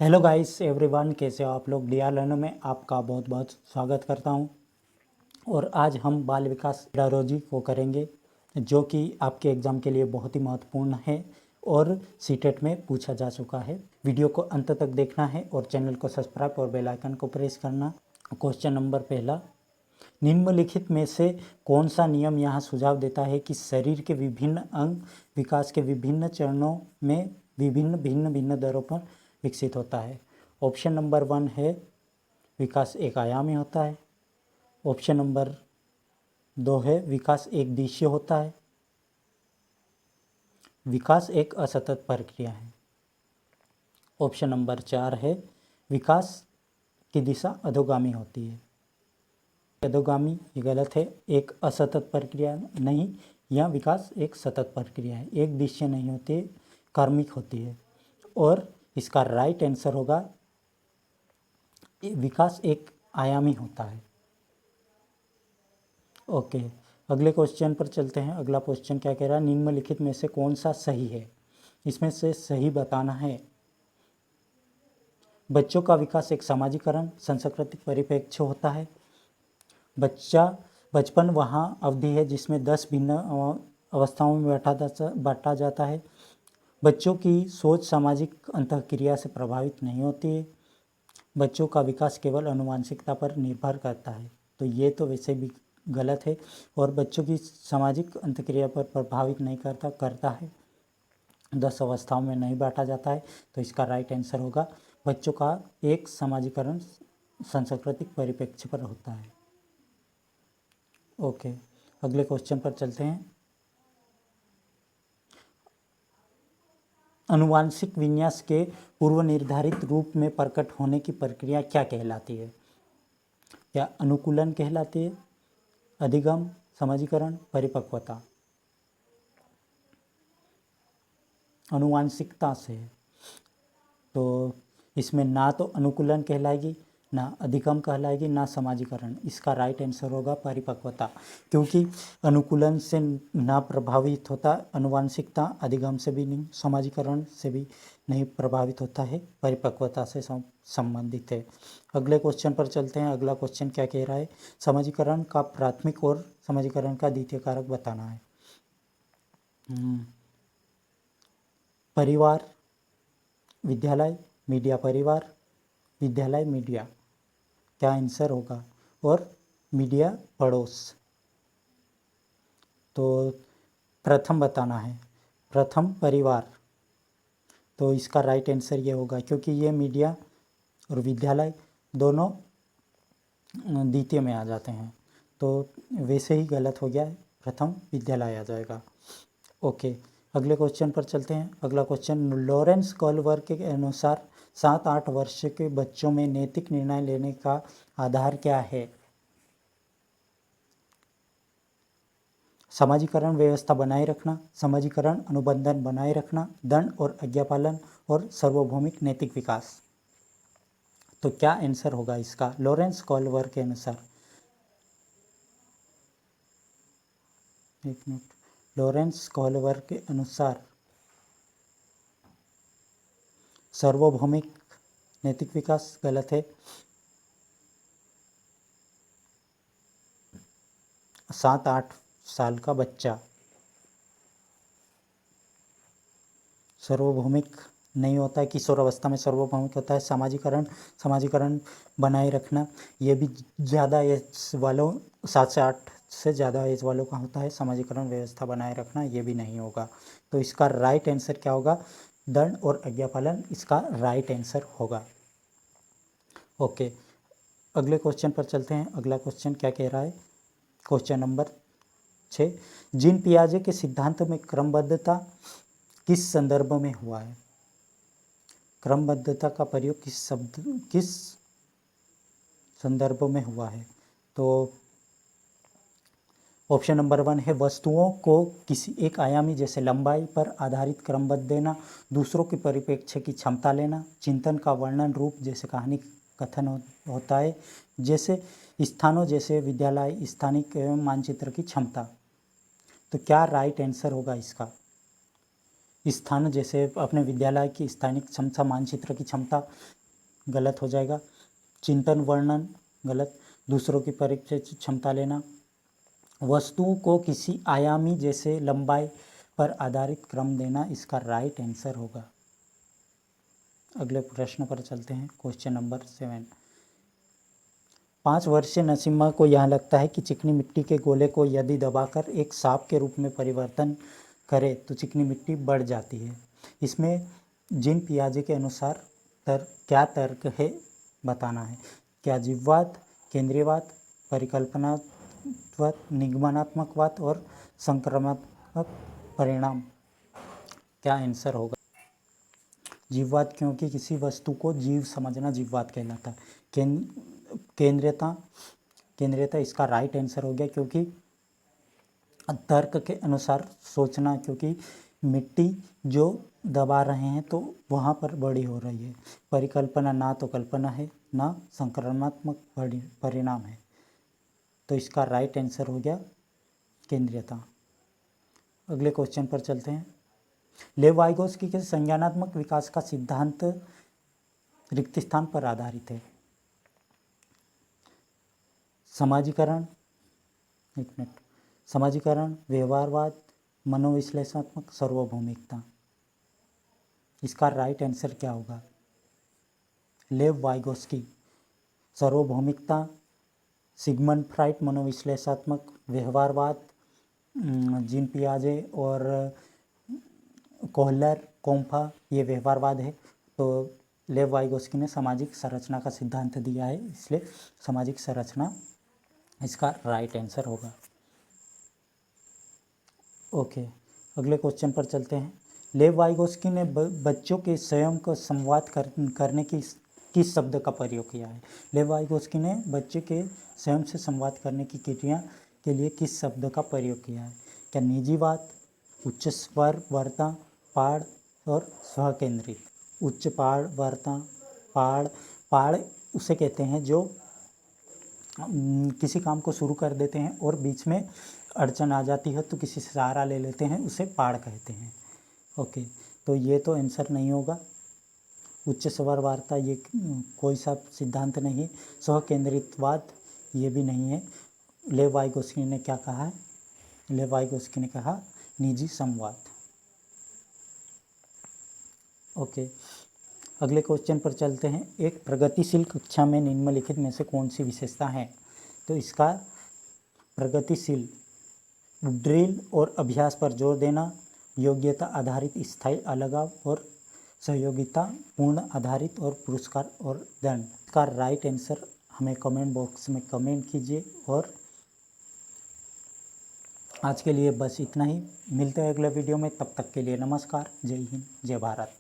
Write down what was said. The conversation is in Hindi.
हेलो गाइस एवरीवन, कैसे हो आप लोग। डियर लर्नर में आपका बहुत बहुत स्वागत करता हूं। और आज हम बाल विकास पेडागोजी को करेंगे, जो कि आपके एग्ज़ाम के लिए बहुत ही महत्वपूर्ण है और सीटेट में पूछा जा चुका है। वीडियो को अंत तक देखना है और चैनल को सब्सक्राइब और बेल आइकन को प्रेस करना। क्वेश्चन नंबर पहला, निम्नलिखित में से कौन सा नियम यहाँ सुझाव देता है कि शरीर के विभिन्न अंग विकास के विभिन्न चरणों में विभिन्न भिन्न भिन्न दरों पर विकसित होता है। ऑप्शन नंबर 1 है विकास एक आयामी होता है। ऑप्शन नंबर 2 है विकास एक दिशीय होता है। विकास एक असतत प्रक्रिया है। ऑप्शन नंबर 4 है विकास की दिशा अधोगामी होती है। अधोगामी ये गलत है, एक असतत प्रक्रिया नहीं, यह विकास एक सतत प्रक्रिया है, एक दिशीय नहीं होती है, कार्मिक होती है। और इसका राइट आंसर होगा विकास एक आयामी होता है। ओके, अगले क्वेश्चन पर चलते हैं। अगला क्वेश्चन क्या कह रहा है, निम्नलिखित में से कौन सा सही है, इसमें से सही बताना है। बच्चों का विकास एक सामाजिकरण सांस्कृतिक परिप्रेक्ष्य होता है। बचपन वहाँ अवधि है जिसमें 10 भिन्न अवस्थाओं में बांटा जाता है। बच्चों की सोच सामाजिक अंतःक्रिया से प्रभावित नहीं होती है। बच्चों का विकास केवल आनुवंशिकता पर निर्भर करता है, तो ये तो वैसे भी गलत है। और बच्चों की सामाजिक अंतःक्रिया पर प्रभावित नहीं करता है, 10 अवस्थाओं में नहीं बांटा जाता है, तो इसका राइट आंसर होगा बच्चों का एक सामाजिकरण सांस्कृतिक परिप्रेक्ष्य पर होता है। ओके, अगले क्वेश्चन पर चलते हैं। आनुवांशिक विन्यास के पूर्व निर्धारित रूप में प्रकट होने की प्रक्रिया क्या कहलाती है? क्या अनुकूलन कहलाती है, अधिगम, समाजीकरण, परिपक्वता? अनुवांशिकता से, तो इसमें ना तो अनुकूलन कहलाएगी, ना अधिगम कहलाएगी, ना समाजीकरण। इसका राइट आंसर होगा परिपक्वता, क्योंकि अनुकूलन से ना प्रभावित होता अनुवांशिकता, अधिगम से भी नहीं, समाजीकरण से भी नहीं प्रभावित होता है, परिपक्वता से संबंधित है। अगले क्वेश्चन पर चलते हैं। अगला क्वेश्चन क्या कह रहा है, समाजीकरण का प्राथमिक और समाजीकरण का द्वितीय कारक बताना है। परिवार, विद्यालय, मीडिया, परिवार, विद्यालय, मीडिया, क्या आंसर होगा? और मीडिया पड़ोस, तो प्रथम बताना है, प्रथम परिवार, तो इसका राइट आंसर ये होगा, क्योंकि ये मीडिया और विद्यालय दोनों द्वितीय में आ जाते हैं, तो वैसे ही गलत हो गया है, प्रथम विद्यालय आ जाएगा। ओके, अगले क्वेश्चन पर चलते हैं। अगला क्वेश्चन, लॉरेंस कोहलबर्ग के अनुसार 7-8 वर्ष के बच्चों में नैतिक निर्णय लेने का आधार क्या है? समाजीकरण व्यवस्था बनाए रखना, समाजीकरण अनुबंधन बनाए रखना, दंड और आज्ञापालन, और सार्वभौमिक नैतिक विकास। तो क्या आंसर होगा इसका लॉरेंस कोहलबर्ग के अनुसार? एक मिनट, लॉरेंस कोहलबर्ग के अनुसार सार्वभौमिक नैतिक विकास गलत है। 7-8 साल का बच्चा सार्वभौमिक नहीं होता है, किशोर अवस्था में सार्वभौमिक होता है। समाजीकरण बनाए रखना, ये भी ज़्यादा एज वालों 7 से 8 से ज़्यादा एज वालों का होता है। समाजीकरण व्यवस्था बनाए रखना ये भी नहीं होगा, तो इसका राइट आंसर क्या होगा? दंड और आज्ञापालन इसका राइट आंसर होगा। ओके, अगले क्वेश्चन पर चलते हैं। अगला क्वेश्चन क्या कह रहा है, क्वेश्चन नंबर 6, जीन पियाजे के सिद्धांत में क्रमबद्धता किस संदर्भ में हुआ है? क्रमबद्धता का प्रयोग किस संदर्भ में हुआ है? तो ऑप्शन नंबर 1 है वस्तुओं को किसी एक आयामी जैसे लंबाई पर आधारित क्रमबद्ध देना, दूसरों के परिप्रेक्ष्य की क्षमता लेना, चिंतन का वर्णन रूप जैसे कहानी कथन होता है, जैसे स्थानों जैसे विद्यालय, स्थानिक एवं मानचित्र की क्षमता। तो क्या राइट आंसर होगा इसका? स्थान जैसे अपने विद्यालय की स्थानिक क्षमता, मानचित्र की क्षमता, गलत हो जाएगा। चिंतन वर्णन, गलत। दूसरों की परिचय क्षमता लेना। वस्तुओं को किसी आयामी जैसे लंबाई पर आधारित क्रम देना, इसका राइट आंसर होगा। अगले प्रश्न पर चलते हैं, क्वेश्चन नंबर 7। 5 वर्षीय नसीमा को यह लगता है कि चिकनी मिट्टी के गोले को यदि दबाकर एक सांप के रूप में परिवर्तन करे तो चिकनी मिट्टी बढ़ जाती है। इसमें जीन पियाजे के अनुसार क्या तर्क है बताना है। क्या जीववाद, केंद्रीयवाद, परिकल्पनावाद, निगमनात्मकवाद और संक्रामक परिणाम, क्या आंसर होगा। जीववाद, क्योंकि किसी वस्तु को जीव समझना जीववाद कहलाता है। केंद्रीयता इसका राइट आंसर हो गया, क्योंकि तर्क के अनुसार सोचना, क्योंकि मिट्टी जो दबा रहे हैं तो वहाँ पर बड़ी हो रही है। परिकल्पना ना तो कल्पना है ना संक्रामक परिणाम है, तो इसका राइट आंसर हो गया केंद्रीयता। अगले क्वेश्चन पर चलते हैं। लेव वाइगोत्स्की के संज्ञानात्मक विकास का सिद्धांत रिक्त स्थान पर आधारित है। समाजीकरण, एक मिनट, समाजीकरण, व्यवहारवाद, मनोविश्लेषणात्मक, सार्वभौमिकता, इसका राइट आंसर क्या होगा। लेव वाइगोत्स्की, सार्वभौमिकता, सिगमंड फ्राइड मनोविश्लेषणात्मक, व्यवहारवाद जीन पियाजे और कोहलर कोम्फा, ये व्यवहारवाद है। तो लेव वाइगोत्स्की ने सामाजिक संरचना का सिद्धांत दिया है, इसलिए सामाजिक संरचना इसका राइट आंसर होगा। ओके, अगले क्वेश्चन पर चलते हैं। लेव वाइगोत्स्की ने बच्चों के स्वयं को संवाद करने की किस शब्द का प्रयोग किया है। लेव वाइगोत्स्की ने बच्चे के स्वयं से संवाद करने की क्रिया के लिए किस शब्द का प्रयोग किया है। क्या निजीवाद, उच्च स्वर वार्ता, पाड़ और स्वकेंद्रित। उच्च पाड़ वार्ता, पाड़ उसे कहते हैं जो किसी काम को शुरू कर देते हैं और बीच में अड़चन आ जाती है तो किसी से सहारा ले लेते हैं, उसे पाड़ कहते हैं। ओके, तो ये तो आंसर नहीं होगा। उच्च स्वर वार्ता ये कोई सा सिद्धांत नहीं है। स्वकेंद्रितवाद ये भी नहीं है। लेव वाइगोत्स्की ने क्या कहा है। लेव वाइगोत्स्की ने कहा निजी संवाद। ओके, अगले क्वेश्चन पर चलते हैं। एक प्रगतिशील कक्षा में निम्नलिखित में से कौन सी विशेषता है। तो इसका प्रगतिशील, ड्रिल और अभ्यास पर जोर देना, योग्यता आधारित स्थायी अलगाव और सहयोगिता पूर्ण आधारित और पुरस्कार और दंड। इसका राइट आंसर हमें कमेंट बॉक्स में कमेंट कीजिए। और आज के लिए बस इतना ही, मिलते हैं अगले वीडियो में, तब तक के लिए नमस्कार, जय हिंद, जय भारत।